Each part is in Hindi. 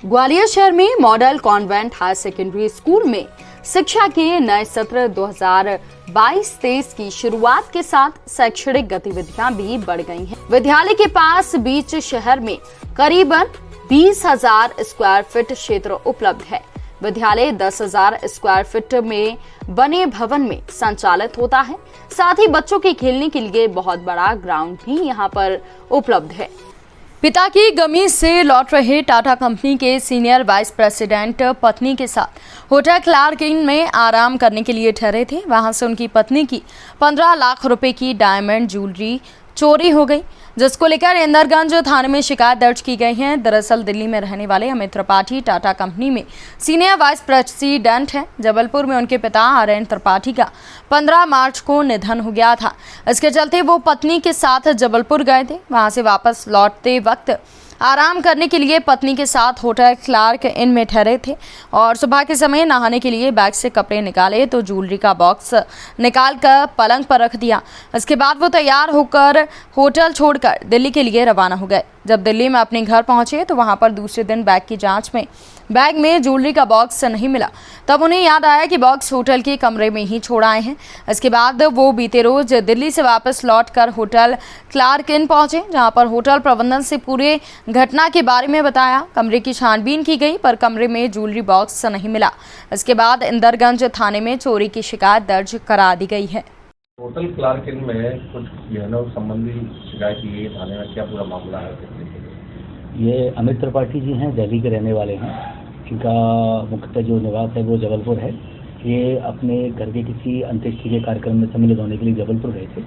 ग्वालियर शहर में model convent higher secondary school में शिक्षा के नए सत्र 2022-23 की शुरुआत के साथ शैक्षणिक गतिविधियां भी बढ़ गई हैं। विद्यालय के पास बीच शहर में करीबन 20,000 स्क्वायर फीट क्षेत्र उपलब्ध है। विद्यालय 10,000 स्क्वायर फीट में बने भवन में संचालित होता है। साथ ही बच्चों के खेलने के लिए बहुत बड़ा ग्राउंड भी यहाँ पर उपलब्ध है। पिता की गमी से लौट रहे टाटा कंपनी के सीनियर वाइस प्रेसिडेंट पत्नी के साथ होटल क्लार्क इन में आराम करने के लिए ठहरे थे। वहां से उनकी पत्नी की 15 लाख रुपए की डायमंड ज्वेलरी चोरी हो गई, जिसको लेकर इंदरगंज थाने में शिकायत दर्ज की गई है। दरअसल दिल्ली में रहने वाले अमित त्रिपाठी टाटा कंपनी में सीनियर वाइस प्रेसिडेंट हैं। जबलपुर में उनके पिता आर्यन त्रिपाठी का 15 मार्च को निधन हो गया था। इसके चलते वो पत्नी के साथ जबलपुर गए थे। वहां से वापस लौटते वक्त आराम करने के लिए पत्नी के साथ होटल क्लार्क इन में ठहरे थे और सुबह के समय नहाने के लिए बैग से कपड़े निकाले तो ज्वेलरी का बॉक्स निकाल कर पलंग पर रख दिया। इसके बाद वो तैयार होकर होटल छोड़कर दिल्ली के लिए रवाना हो गए। जब दिल्ली में अपने घर पहुंचे तो वहां पर दूसरे दिन बैग की जांच में बैग में ज्वेलरी का बॉक्स नहीं मिला। तब उन्हें याद आया कि बॉक्स होटल के कमरे में ही छोड़ आए हैं। इसके बाद वो बीते रोज दिल्ली से वापस लौटकर होटल क्लार्क इन पहुंचे, जहां पर होटल प्रबंधन से पूरे घटना के बारे में बताया। कमरे की छानबीन की गई पर कमरे में ज्वेलरी बॉक्स नहीं मिला। इसके बाद इंदरगंज थाने में चोरी की शिकायत दर्ज करा दी गई है। होटल क्लार्क इन में कुछ गहनों संबंधी शिकायत की गई थाने में, क्या पूरा मामला है? ये अमित त्रिपाठी जी हैं, दिल्ली के रहने वाले हैं। इनका मुख्यतः जो निवास है वो जबलपुर है। ये अपने घर के किसी अंत्येष्टि के कार्यक्रम में सम्मिलित होने के लिए जबलपुर गए थे।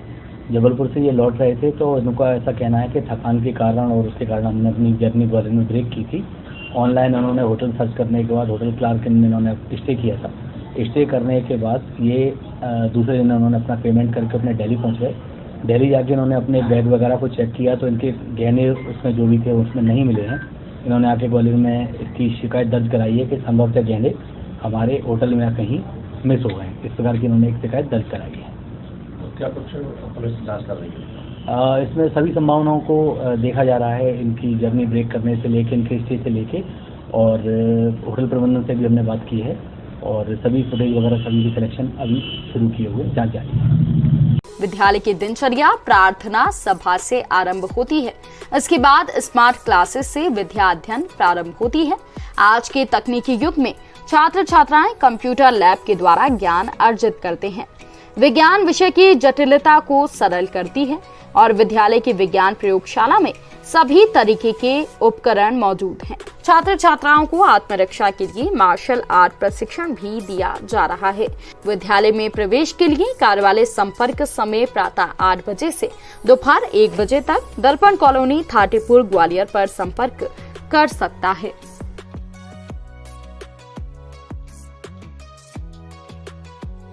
जबलपुर से ये लौट रहे थे तो इनका ऐसा कहना है कि थकान के कारण और उसके कारण हमने अपनी जर्नी ग्वालियर में ब्रेक की थी। ऑनलाइन उन्होंने होटल सर्च करने के बाद होटल क्लार्क इन में इन्होंने स्टे किया था। स्टे करने के बाद ये दूसरे दिन उन्होंने अपना पेमेंट करके अपने दिल्ली पहुँच गए। दिल्ली जाके इन्होंने अपने बैग वगैरह को चेक किया तो इनके गहने उसमें जो भी थे उसमें नहीं मिले हैं। इन्होंने आके ग्वालियर में इसकी शिकायत दर्ज कराई है कि संभवतः गहने हमारे होटल में कहीं मिस हो गए। इस प्रकार की इन्होंने एक शिकायत दर्ज कराई है। तो क्या कुछ पुलिस जांच कर रही है? इसमें सभी संभावनाओं को देखा जा रहा है। इनकी जर्नी ब्रेक करने से लेके इनके स्टे से लेके और होटल प्रबंधन से भी हमने बात की है और सभी फुटेज वगैरह सभी की सिलेक्शन अभी शुरू किए हुए जांच जारी है। विद्यालय की दिनचर्या प्रार्थना सभा से आरंभ होती है। इसके बाद स्मार्ट क्लासेस से विद्या अध्ययन प्रारंभ होती है। आज के तकनीकी युग में छात्र छात्राएं कंप्यूटर लैब के द्वारा ज्ञान अर्जित करते हैं। विज्ञान विषय की जटिलता को सरल करती है और विद्यालय की विज्ञान प्रयोगशाला में सभी तरीके के उपकरण मौजूद हैं। छात्र छात्राओं को आत्मरक्षा के लिए मार्शल आर्ट प्रशिक्षण भी दिया जा रहा है। विद्यालय में प्रवेश के लिए कार्यालय संपर्क समय प्रातः 8 बजे से दोपहर 1 बजे तक दर्पण कॉलोनी थाटीपुर ग्वालियर पर संपर्क कर सकता है।